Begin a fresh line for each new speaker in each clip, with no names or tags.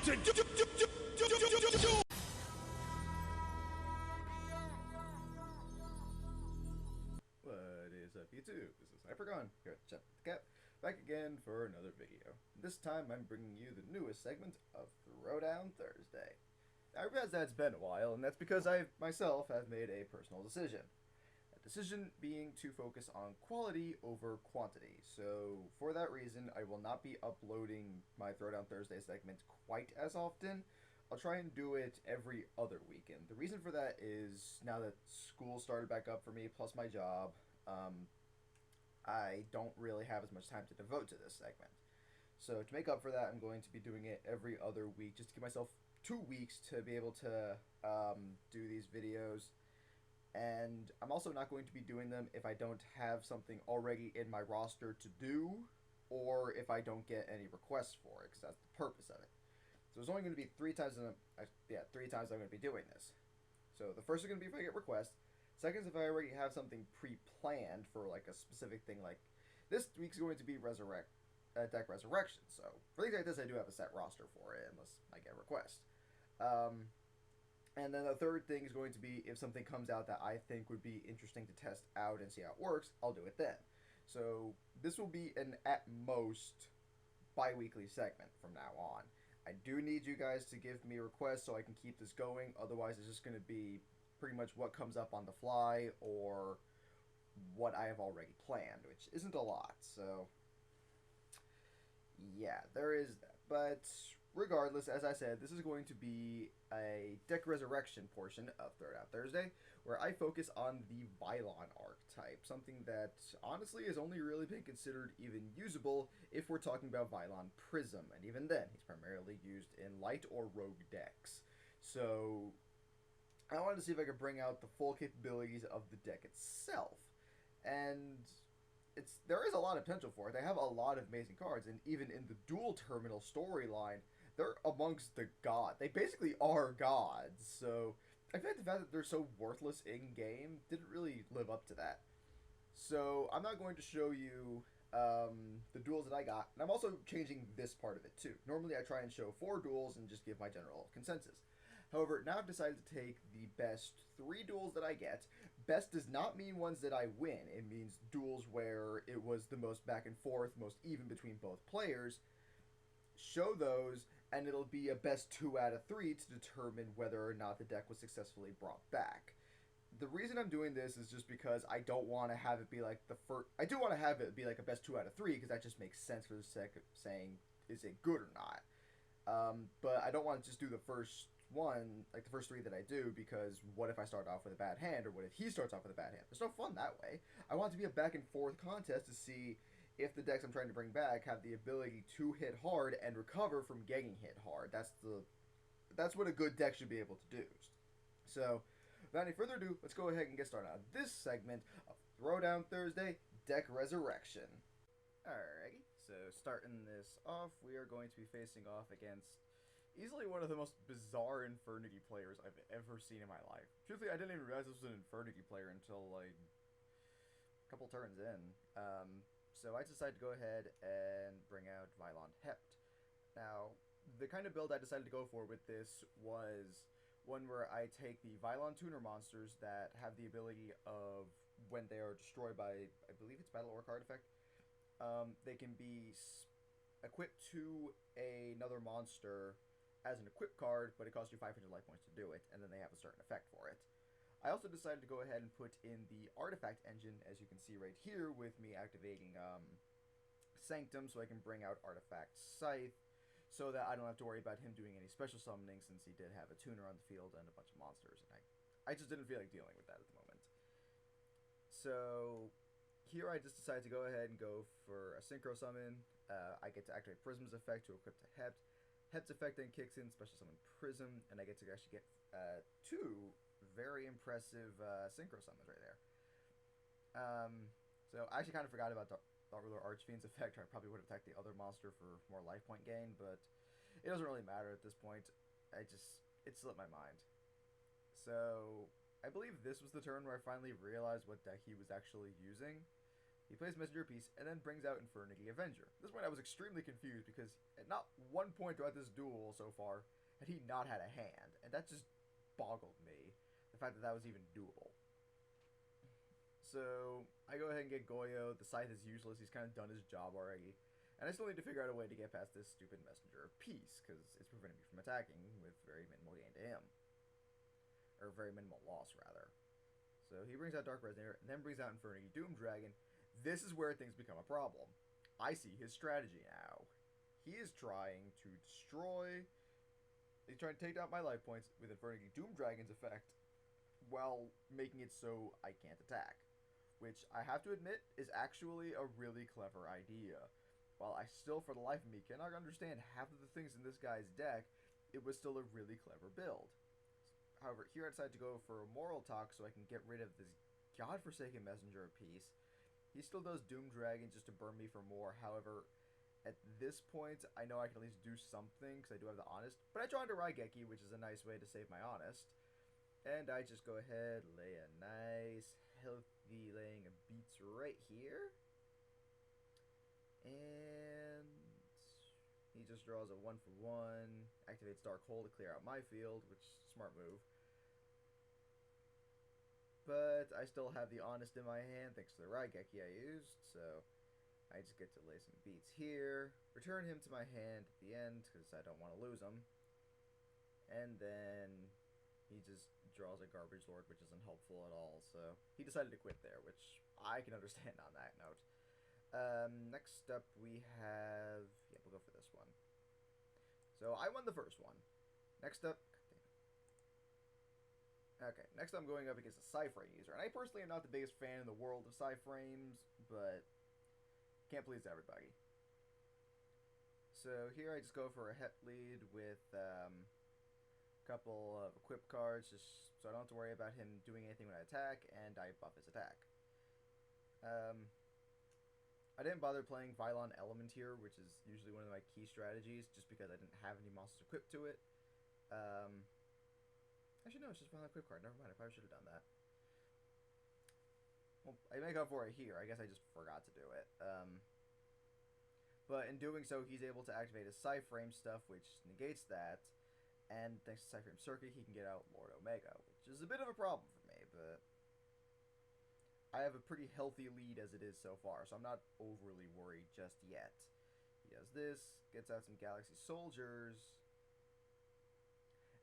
What is up, YouTube? This is Hypergon here at Chat with the Cat, back again for another video. This time I'm bringing you the newest segment of Throwdown Thursday. I realize that's been a while, and that's because I myself have made a personal decision. A decision being to focus on quality over quantity. So for that reason, I will not be uploading my Throwdown Thursday segment quite as often. I'll try and do it every other weekend. The reason for that is now that school started back up for me, plus my job, I don't really have as much time to devote to this segment. So to make up for that, I'm going to be doing it every other week, just to give myself 2 weeks to be able to do these videos. And I'm also not going to be doing them if I don't have something already in my roster to do, or if I don't get any requests for it, because that's the purpose of it. So there's only going to be 3 times I'm going to be doing this. So the first is going to be if I get requests. Second is if I already have something pre-planned for like a specific thing. Like this week's going to be deck Ressurection. So for things like this, I do have a set roster for it, unless I get a request. And then the third thing is going to be if something comes out that I think would be interesting to test out and see how it works, I'll do it then. So this will be an at most bi-weekly segment from now on. I do need you guys to give me requests so I can keep this going. Otherwise, it's just going to be pretty much what comes up on the fly or what I have already planned, which isn't a lot. So, yeah, there is that. But regardless, as I said, this is going to be a deck Ressurection portion of Throwdown Thursday, where I focus on the Vylon archetype, something that honestly has only really been considered even usable if we're talking about Vylon Prism, and even then, he's primarily used in light or rogue decks. So I wanted to see if I could bring out the full capabilities of the deck itself, and there is a lot of potential for it. They have a lot of amazing cards, and even in the Duel Terminal storyline, they're amongst the gods. They basically are gods, so I feel like the fact that they're so worthless in-game didn't really live up to that. So I'm not going to show you the duels that I got, and I'm also changing this part of it too. Normally I try and show 4 duels and just give my general consensus. However, now I've decided to take the best 3 duels that I get. Best does not mean ones that I win. It means duels where it was the most back and forth, most even between both players. Show those, and it'll be a best 2 out of 3 to determine whether or not the deck was successfully brought back. The reason I'm doing this is just because I don't want to have it be like the first. I do want to have it be like a best 2 out of 3 because that just makes sense for the sake of saying is it good or not. But I don't want to just do the first one, like the first 3 that I do, because what if I start off with a bad hand, or what if he starts off with a bad hand? There's no fun that way. I want it to be a back and forth contest to see if the decks I'm trying to bring back have the ability to hit hard and recover from getting hit hard. That's what a good deck should be able to do. So without any further ado, let's go ahead and get started on this segment of Throwdown Thursday Deck Ressurection. Alrighty, so starting this off, we are going to be facing off against easily one of the most bizarre Infernal players I've ever seen in my life. Truthfully, I didn't even realize this was an Infernal player until like a couple turns in. So I decided to go ahead and bring out Vylon Hept. Now, the kind of build I decided to go for with this was one where I take the Vylon tuner monsters that have the ability of, when they are destroyed by, I believe it's Battle Orc artifact, they can be equipped to another monster as an equip card, but it costs you 500 life points to do it, and then they have a certain effect for it. I also decided to go ahead and put in the artifact engine, as you can see right here, with me activating Sanctum, so I can bring out Artifact Scythe, so that I don't have to worry about him doing any special summoning, since he did have a tuner on the field and a bunch of monsters, and I just didn't feel like dealing with that at the moment. So here I just decided to go ahead and go for a Synchro Summon. I get to activate Prism's effect to equip to Hept. Hept's effect then kicks in, Special Summon Prism, and I get to actually get 2 very impressive Synchro Summons right there. So I actually kind of forgot about Dark Ruler Archfiend's effect. I probably would have attacked the other monster for more life point gain, but it doesn't really matter at this point. It slipped my mind. So I believe this was the turn where I finally realized what deck he was actually using. He plays Messenger Piece and then brings out Infernal Avenger. At this point, I was extremely confused because at not one point throughout this duel so far had he not had a hand, and that just boggled me. The fact that that was even doable. So I go ahead and get Goyo. The scythe is useless. He's kind of done his job already. And I still need to figure out a way to get past this stupid Messenger of Peace, because it's preventing me from attacking with very minimal gain to him. Or very minimal loss, rather. So he brings out Dark Resonator, and then brings out Infernal Doom Dragon. This is where things become a problem. I see his strategy now. He is trying to destroy... He's trying to take down my life points with Infernal Doom Dragon's effect, while making it so I can't attack. Which, I have to admit, is actually a really clever idea. While I still, for the life of me, cannot understand half of the things in this guy's deck, it was still a really clever build. However, here I decided to go for a Moral Talk so I can get rid of this godforsaken Messenger of Peace. He still does Doom Dragon just to burn me for more. However, at this point, I know I can at least do something because I do have the Honest. But I draw into Raigeki, which is a nice way to save my Honest. And I just go ahead, lay a nice, healthy laying of beats right here. And he just draws a 1-for-1, activates Dark Hole to clear out my field, which is a smart move. But I still have the Honest in my hand, thanks to the Raigeki I used, so I just get to lay some beats here, return him to my hand at the end, because I don't want to lose him. And then he just draws a Garbage Lord, which isn't helpful at all, so he decided to quit there, which I can understand on that note. Next up we have... Yeah, we'll go for this one. So I won the first one. Next up... Okay, next I'm going up against a cipher user, and I personally am not the biggest fan in the world of cipher-frames, but can't please everybody. So here I just go for a Het lead with a couple of equip cards, just so I don't have to worry about him doing anything when I attack, and I buff his attack. I didn't bother playing Vylon Element here, which is usually one of my key strategies, just because I didn't have any monsters equipped to it. Actually, no, it's just Vylon equip card. Never mind, I probably should have done that. Well, I make up for it here. I guess I just forgot to do it. But in doing so, he's able to activate his Cyframe stuff, which negates that. And thanks to Cyframe Circuit, he can get out Lord Omega, which is a bit of a problem for me, but I have a pretty healthy lead as it is so far, so I'm not overly worried just yet. He does this, gets out some Galaxy Soldiers,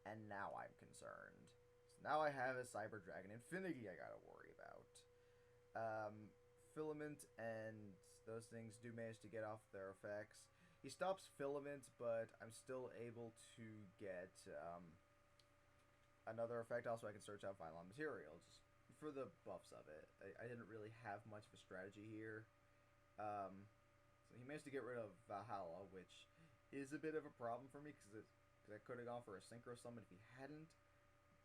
and now I'm concerned. So now I have a Cyber Dragon Infinity I gotta worry about. Filament and those things do manage to get off their effects. He stops Filament, but I'm still able to get another effect. Also, I can search out Vylon material just for the buffs of it. I didn't really have much of a strategy here. So he managed to get rid of Valhalla, which is a bit of a problem for me because I could have gone for a Synchro Summon if he hadn't.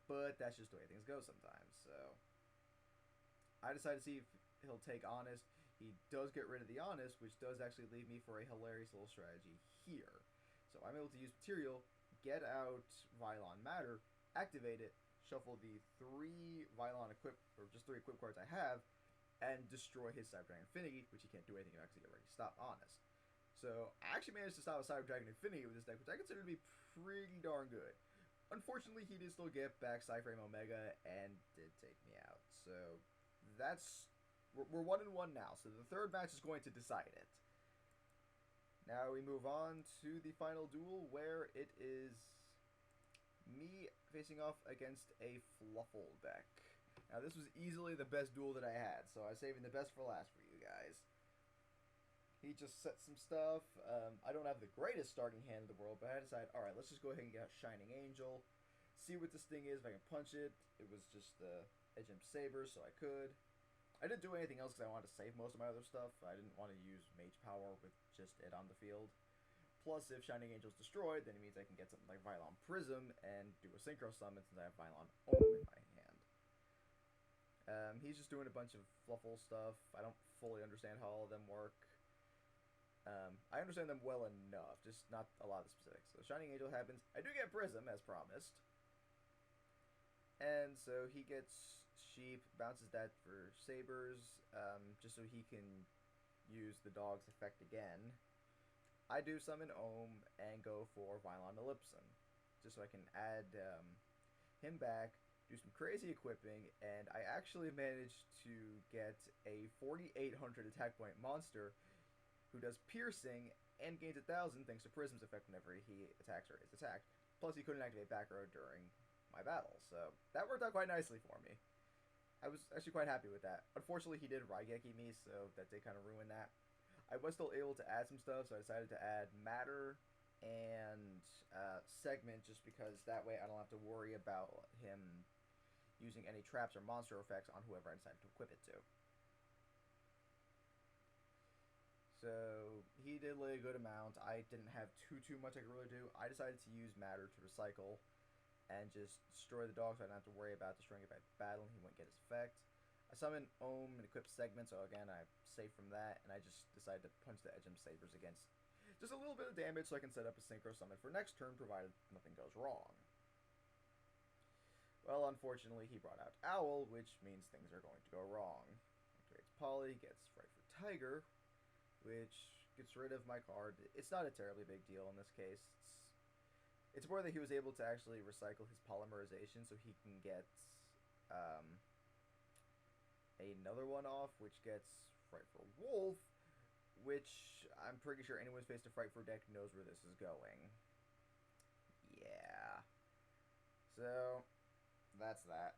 But that's just the way things go sometimes. So I decided to see if he'll take Honest. He does get rid of the Honest, which does actually leave me for a hilarious little strategy here. So I'm able to use material, get out Vylon Matter, activate it, shuffle the 3 Vylon equip, or just 3 equip cards I have, and destroy his Cyber Dragon Infinity, which he can't do anything about because he already stopped Honest. So I actually managed to stop a Cyber Dragon Infinity with this deck, which I consider to be pretty darn good. Unfortunately, he did still get back Cyframe Omega and did take me out. So that's... We're 1-1 now, so the third match is going to decide it. Now we move on to the final duel, where it is me facing off against a Fluffle deck. Now this was easily the best duel that I had, so I was saving the best for last for you guys. He just set some stuff. I don't have the greatest starting hand in the world, but I decided, alright, let's just go ahead and get a Shining Angel. See what this thing is, if I can punch it. It was just the Edge Imp Saber, so I could. I didn't do anything else because I wanted to save most of my other stuff. I didn't want to use Mage Power with just it on the field. Plus, if Shining Angel's destroyed, then it means I can get something like Vylon Prism and do a Synchro Summon since I have Vylon Ohm in my hand. He's just doing a bunch of Fluffle stuff. I don't fully understand how all of them work. I understand them well enough, just not a lot of the specifics. So Shining Angel happens. I do get Prism, as promised. And so he gets Sheep, bounces that for Sabers, just so he can use the dog's effect again, I do summon Ohm and go for Vylon Ellipson, just so I can add him back, do some crazy equipping, and I actually managed to get a 4,800 attack point monster who does piercing and gains 1,000 thanks to Prism's effect whenever he attacks or is attacked. Plus, he couldn't activate back row during my battle, so that worked out quite nicely for me. I was actually quite happy with that. Unfortunately, he did Raigeki me, so that did kind of ruin that. I was still able to add some stuff, so I decided to add Matter and Segment just because that way I don't have to worry about him using any traps or monster effects on whoever I decide to equip it to. So he did lay a good amount. I didn't have too much I could really do. I decided to use Matter to recycle and just destroy the dog so I don't have to worry about destroying it by battle and he wouldn't get his effect. I summon Ohm and equip Segment, so again I'm safe from that, and I just decided to punch the Edge Sabers against just a little bit of damage so I can set up a Synchro Summon for next turn provided nothing goes wrong. Well, unfortunately he brought out Owl, which means things are going to go wrong. Activates Polly, gets Frightful Tiger, which gets rid of my card. It's not a terribly big deal in this case. It's more that he was able to actually recycle his polymerization so he can get another one off, which gets Frightful Wolf, which I'm pretty sure anyone who's faced a Frightful deck knows where this is going. Yeah. So, that's that.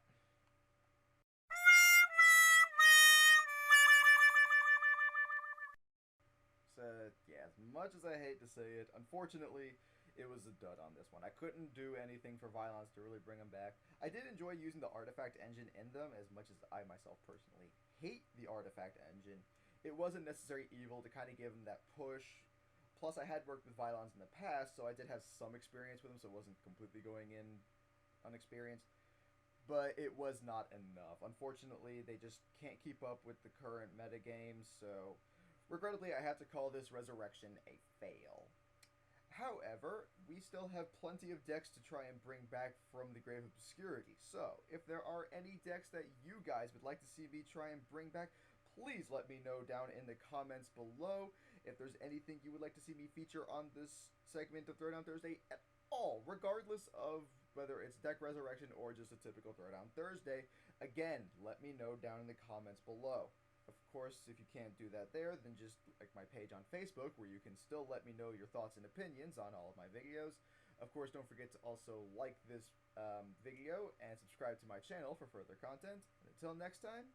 So, yeah, as much as I hate to say it, unfortunately, it was a dud on this one. I couldn't do anything for Vylons to really bring them back. I did enjoy using the artifact engine in them, as much as I myself personally hate the artifact engine. It was a necessary evil to kind of give them that push. Plus, I had worked with Vylons in the past, so I did have some experience with them, so it wasn't completely going in unexperienced. But it was not enough. Unfortunately, they just can't keep up with the current metagame, so regrettably, I have to call this Ressurection a fail. However, we still have plenty of decks to try and bring back from the Grave of Obscurity. So, if there are any decks that you guys would like to see me try and bring back, please let me know down in the comments below. If there's anything you would like to see me feature on this segment of Throwdown Thursday at all, regardless of whether it's deck resurrection or just a typical Throwdown Thursday, again, let me know down in the comments below. Of course, if you can't do that there, then just like my page on Facebook, where you can still let me know your thoughts and opinions on all of my videos. Of course, don't forget to also like this video and subscribe to my channel for further content. And until next time,